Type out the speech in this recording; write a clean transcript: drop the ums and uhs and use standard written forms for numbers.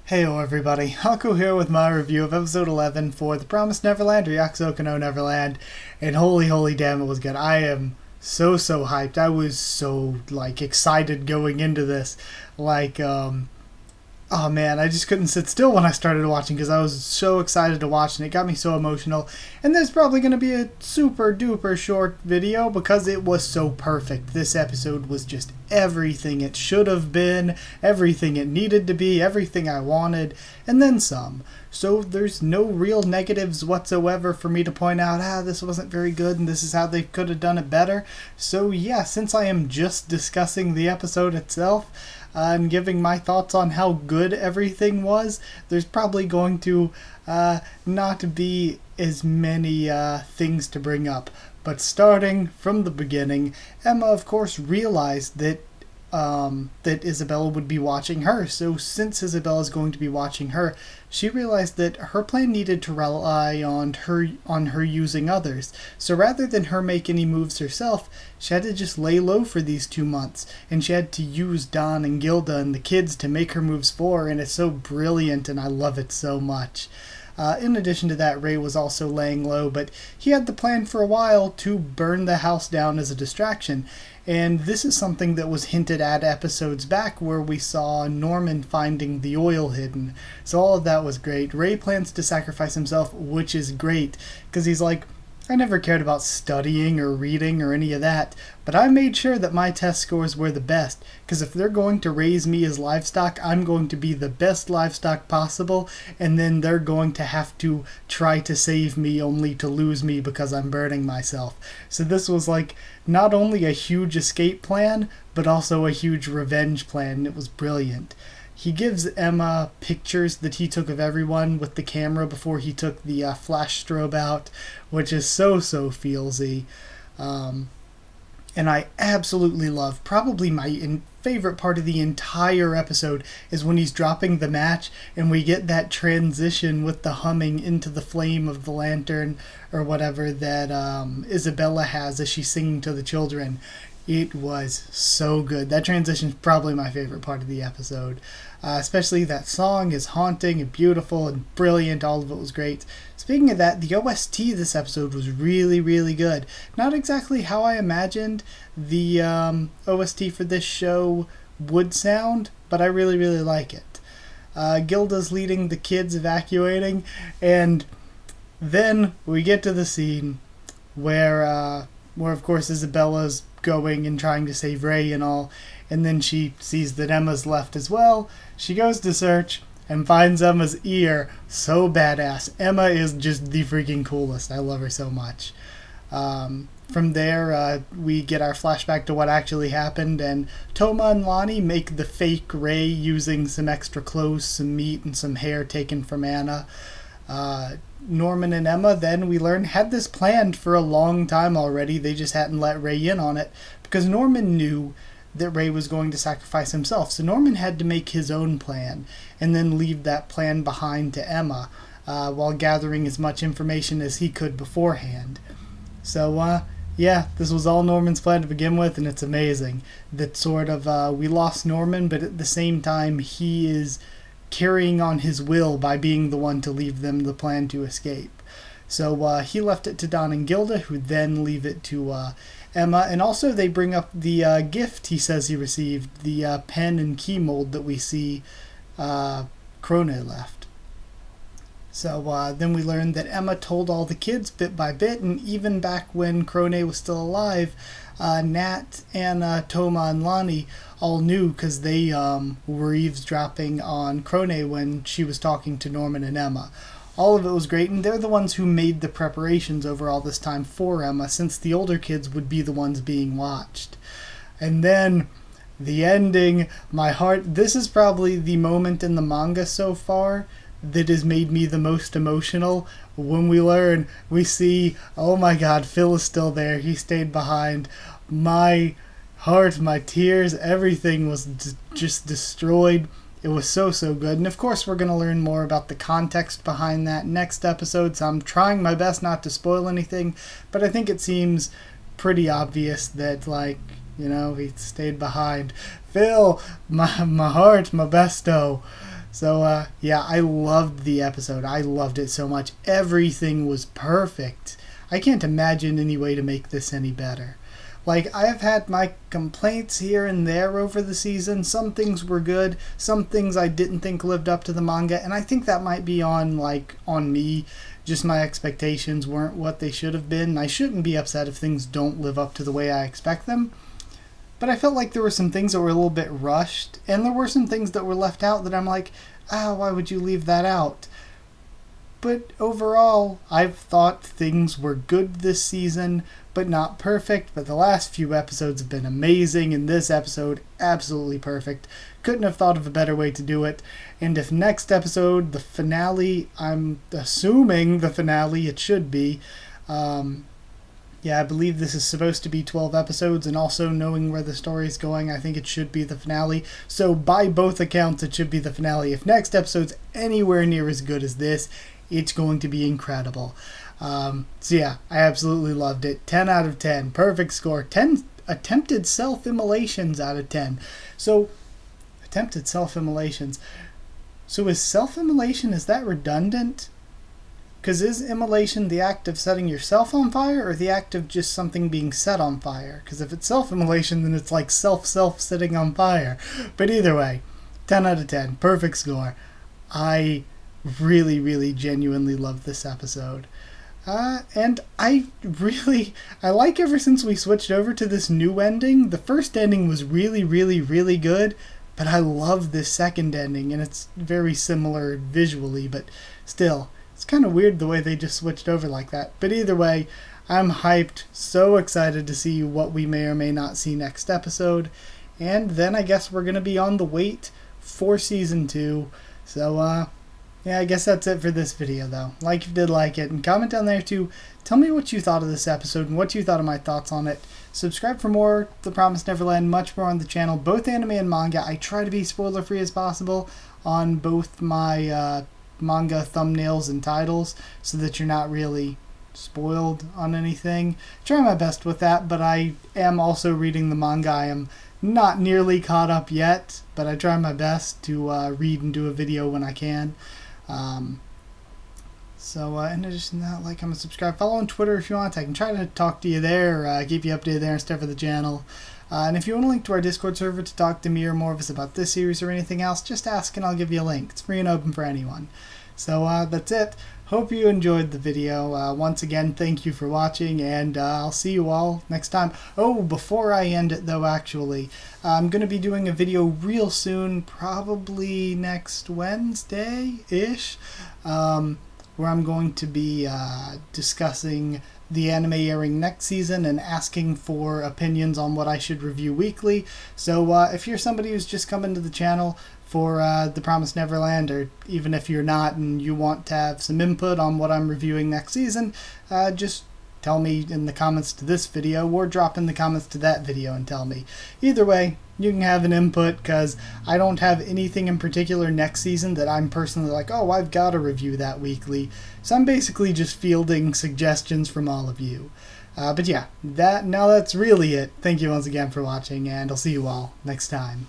Heyo everybody, Haku here with my review of episode 11 for the Promised Neverland or Yakusoku no Neverland, and holy damn, it was good. I am so hyped. I was so excited going into this. Oh man, I just couldn't sit still when I started watching because I was so excited to watch and it got me so emotional. And there's probably going to be a super duper short video because it was so perfect. This episode was just everything it should have been, everything it needed to be, everything I wanted, and then some. So there's no real negatives whatsoever for me to point out, this wasn't very good and this is how they could have done it better. So yeah, since I am just discussing the episode itself, and giving my thoughts on how good everything was, there's probably going to not be as many things to bring up. But starting from the beginning, Emma of course realized that Isabella would be watching her. So since Isabella is going to be watching her, she realized that her plan needed to rely on her using others. So rather than her make any moves herself, she had to just lay low for these 2 months, and she had to use Don and Gilda and the kids to make her moves for her, and it's so brilliant and I love it so much. In addition to that, Ray was also laying low, but he had the plan for a while to burn the house down as a distraction. And this is something that was hinted at episodes back where we saw Norman finding the oil hidden. So all of that was great. Ray plans to sacrifice himself, which is great, because he's like, I never cared about studying or reading or any of that, but I made sure that my test scores were the best, because if they're going to raise me as livestock, I'm going to be the best livestock possible, and then they're going to have to try to save me only to lose me because I'm burning myself. So this was not only a huge escape plan, but also a huge revenge plan. It was brilliant. He gives Emma pictures that he took of everyone with the camera before he took the flash strobe out, which is so feelsy. And I absolutely love, probably my favorite part of the entire episode is when he's dropping the match and we get that transition with the humming into the flame of the lantern or whatever that Isabella has as she's singing to the children. It was so good. That transition is probably my favorite part of the episode. Especially that song is haunting and beautiful and brilliant. All of it was great. Speaking of that, the OST this episode was really good. Not exactly how I imagined the OST for this show would sound, but I really like it. Gilda's leading the kids evacuating, and then we get to the scene where of course Isabella's going and trying to save Ray and all, and then she sees that Emma's left as well. She goes to search and finds Emma's ear. So badass. Emma is just the freaking coolest. I love her so much. From there, we get our flashback to what actually happened, and Toma and Lonnie make the fake Ray using some extra clothes, some meat, and some hair taken from Anna. Norman and Emma, then we learn, had this planned for a long time already. They just hadn't let Ray in on it because Norman knew that Ray was going to sacrifice himself. So Norman had to make his own plan and then leave that plan behind to Emma while gathering as much information as he could beforehand. So yeah, this was all Norman's plan to begin with, and it's amazing that sort of we lost Norman, but at the same time he is carrying on his will by being the one to leave them the plan to escape. So he left it to Don and Gilda, who then leave it to Emma, and also they bring up the gift he says he received, the pen and key mold that we see Krone left. So then we learn that Emma told all the kids bit by bit, and even back when Krone was still alive, Nat, Anna, Toma, and Lonnie all knew because they were eavesdropping on Krone when she was talking to Norman and Emma. All of it was great, and they're the ones who made the preparations over all this time for Emma, since the older kids would be the ones being watched. And then the ending, my heart, this is probably the moment in the manga so far that has made me the most emotional. When we see, oh my god, Phil is still there, he stayed behind. My heart, my tears, everything was just destroyed. It was so good. And of course we're going to learn more about the context behind that next episode, so I'm trying my best not to spoil anything, but I think it seems pretty obvious that he stayed behind. Phil, my heart, my besto. So, yeah, I loved the episode. I loved it so much. Everything was perfect. I can't imagine any way to make this any better. Like, I have had my complaints here and there over the season. Some things were good. Some things I didn't think lived up to the manga. And I think that might be on me. Just my expectations weren't what they should have been. I shouldn't be upset if things don't live up to the way I expect them. But I felt like there were some things that were a little bit rushed. And there were some things that were left out that I'm like, why would you leave that out? But overall, I've thought things were good this season, but not perfect. But the last few episodes have been amazing, and this episode, absolutely perfect. Couldn't have thought of a better way to do it. And if next episode, the finale, I'm assuming the finale, it should be. Yeah, I believe this is supposed to be 12 episodes, and also knowing where the story is going, I think it should be the finale. So by both accounts, it should be the finale. If next episode's anywhere near as good as this, it's going to be incredible. So yeah, I absolutely loved it. 10 out of 10. Perfect score. 10 attempted self-immolations out of 10. So, attempted self-immolations. So is self-immolation, is that redundant? Because is immolation the act of setting yourself on fire, or the act of just something being set on fire? Because if it's self-immolation, then it's like self sitting on fire. But either way, 10 out of 10. Perfect score. I really genuinely love this episode. And I like ever since we switched over to this new ending. The first ending was really good, but I love this second ending, and it's very similar visually, but still, it's kind of weird the way they just switched over like that. But either way, I'm hyped, so excited to see what we may or may not see next episode. And then I guess we're going to be on the wait for Season 2. So, yeah, I guess that's it for this video, though. Like if you did like it, and comment down there to tell me what you thought of this episode and what you thought of my thoughts on it. Subscribe for more The Promised Neverland, much more on the channel, both anime and manga. I try to be spoiler-free as possible on both my manga thumbnails and titles, so that you're not really spoiled on anything. Try my best with that, but I am also reading the manga. I am not nearly caught up yet, but I try my best to read and do a video when I can. So in addition to that, like, comment, subscribe, follow on Twitter if you want. I can try to talk to you there, keep you updated there and stuff for the channel. And if you want a link to our Discord server to talk to me or more of us about this series or anything else, just ask and I'll give you a link. It's free and open for anyone. So that's it. Hope you enjoyed the video. Once again, thank you for watching, and I'll see you all next time. Oh, before I end it though, actually, I'm going to be doing a video real soon, probably next Wednesday-ish, where I'm going to be discussing the anime airing next season and asking for opinions on what I should review weekly. So if you're somebody who's just coming to the channel for The Promised Neverland, or even if you're not and you want to have some input on what I'm reviewing next season, just tell me in the comments to this video, or drop in the comments to that video and tell me. Either way, you can have an input, because I don't have anything in particular next season that I'm personally like, oh, I've got to review that weekly. So I'm basically just fielding suggestions from all of you. But yeah, that's really it. Thank you once again for watching, and I'll see you all next time.